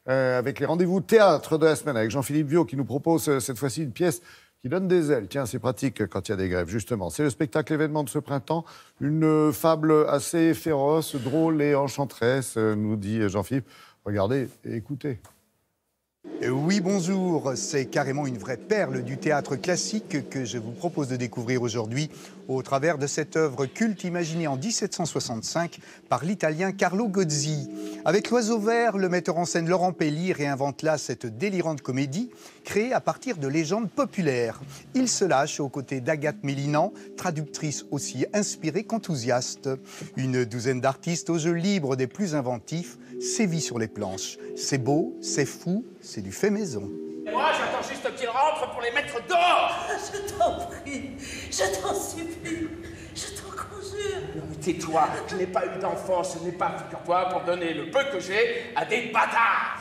avec les rendez-vous théâtre de la semaine, avec Jean-Philippe Viau qui nous propose cette fois-ci une pièce qui donne des ailes. Tiens, c'est pratique quand il y a des grèves, justement. C'est le spectacle événement de ce printemps, une fable assez féroce, drôle et enchanteresse, nous dit Jean-Philippe. Regardez et écoutez. Oui, bonjour. C'est carrément une vraie perle du théâtre classique que je vous propose de découvrir aujourd'hui au travers de cette œuvre culte imaginée en 1765 par l'italien Carlo Gozzi. Avec L'Oiseau Vert, le metteur en scène Laurent Pelli réinvente là cette délirante comédie créée à partir de légendes populaires. Il se lâche aux côtés d'Agathe Mélinan, traductrice aussi inspirée qu'enthousiaste. Une douzaine d'artistes au jeu libre des plus inventifs sévit sur les planches. C'est beau, c'est fou, c'est du fait maison. Moi, j'attends juste qu'ils rentrent pour les mettre dehors. Je t'en prie, je t'en supplie, je t'en conjure. Non mais tais-toi, je n'ai pas eu d'enfant, ce n'est pas, figure-toi, pour donner le peu que j'ai à des bâtards.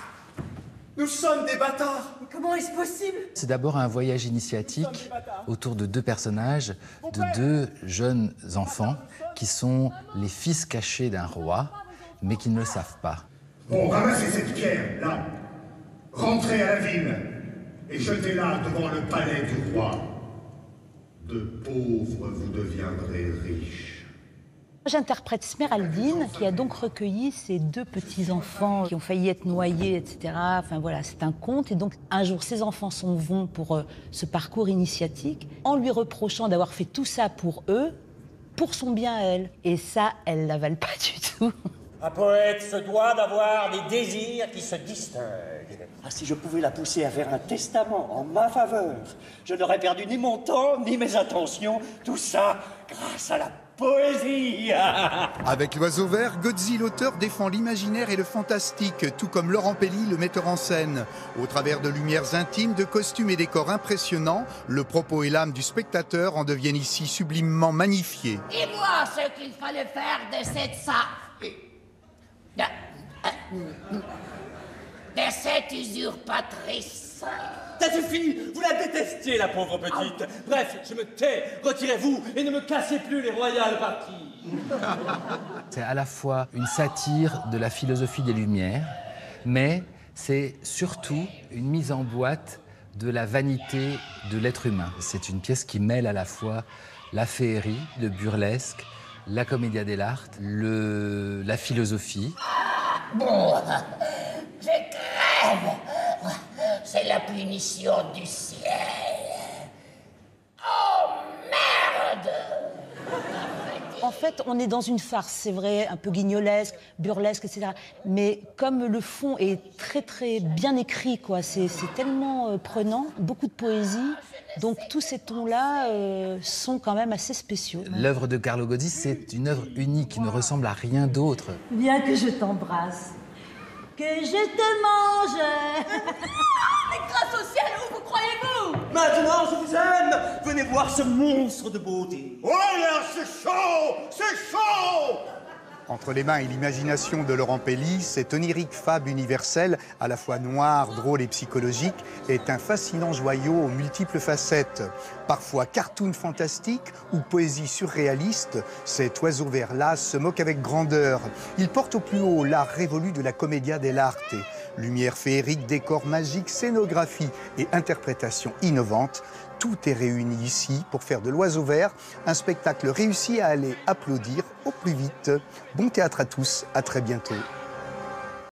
Nous sommes des bâtards. Mais comment est-ce possible? C'est d'abord un voyage initiatique autour de deux personnages, de deux jeunes enfants qui sont les fils cachés d'un roi, mais qui ne le savent pas. Bon, ramassez cette pierre, là. Rentrez à la ville et jetez-la devant le palais du roi. De pauvres, vous deviendrez riches. J'interprète Sméraldine, qui a donc recueilli ses deux petits-enfants qui ont failli être noyés, etc. Enfin voilà, c'est un conte. Et donc, un jour, ces enfants s'en vont pour ce parcours initiatique, en lui reprochant d'avoir fait tout ça pour eux, pour son bien à elle. Et ça, elle l'avale pas du tout. Un poète se doit d'avoir des désirs qui se distinguent. Ah, si je pouvais la pousser à faire un testament en ma faveur, je n'aurais perdu ni mon temps, ni mes intentions. Tout ça grâce à la poésie. Avec L'Oiseau Vert, Gozzi, l'auteur, défend l'imaginaire et le fantastique, tout comme Laurent Pelli, le metteur en scène. Au travers de lumières intimes, de costumes et décors impressionnants, le propos et l'âme du spectateur en deviennent ici sublimement magnifiés. Dis-moi ce qu'il fallait faire de cette usurpatrice. Ça suffit, vous la détestiez, la pauvre petite. Bref, je me tais, retirez-vous et ne me cassez plus les royales parties. C'est à la fois une satire de la philosophie des Lumières, mais c'est surtout une mise en boîte de la vanité de l'être humain. C'est une pièce qui mêle à la fois la féerie, le burlesque, la commedia dell'arte, la philosophie. Bon, je crève. C'est la punition du ciel. Oh merde! En fait, on est dans une farce, c'est vrai, un peu guignolesque, burlesque, etc. Mais comme le fond est très très bien écrit, quoi, c'est tellement prenant, beaucoup de poésie, donc tous ces tons-là sont quand même assez spéciaux. L'œuvre de Carlo Gozzi, c'est une œuvre unique qui ne ressemble à rien d'autre. Bien que je t'embrasse, que je te mange. Mais grâce au ciel, où vous croyez-vous? Maintenant, je vous aime. Venez voir ce monstre de beauté. Oh là, c'est chaud! C'est chaud! Entre les mains et l'imagination de Laurent Pelli, cette onirique fable universelle, à la fois noire, drôle et psychologique, est un fascinant joyau aux multiples facettes. Parfois cartoon fantastique ou poésie surréaliste, cet Oiseau Vert-là se moque avec grandeur. Il porte au plus haut l'art révolu de la commedia dell'arte. Lumière féerique, décor magique, scénographie et interprétation innovante. Tout est réuni ici pour faire de L'Oiseau Vert un spectacle réussi à aller applaudir au plus vite. Bon théâtre à tous, à très bientôt.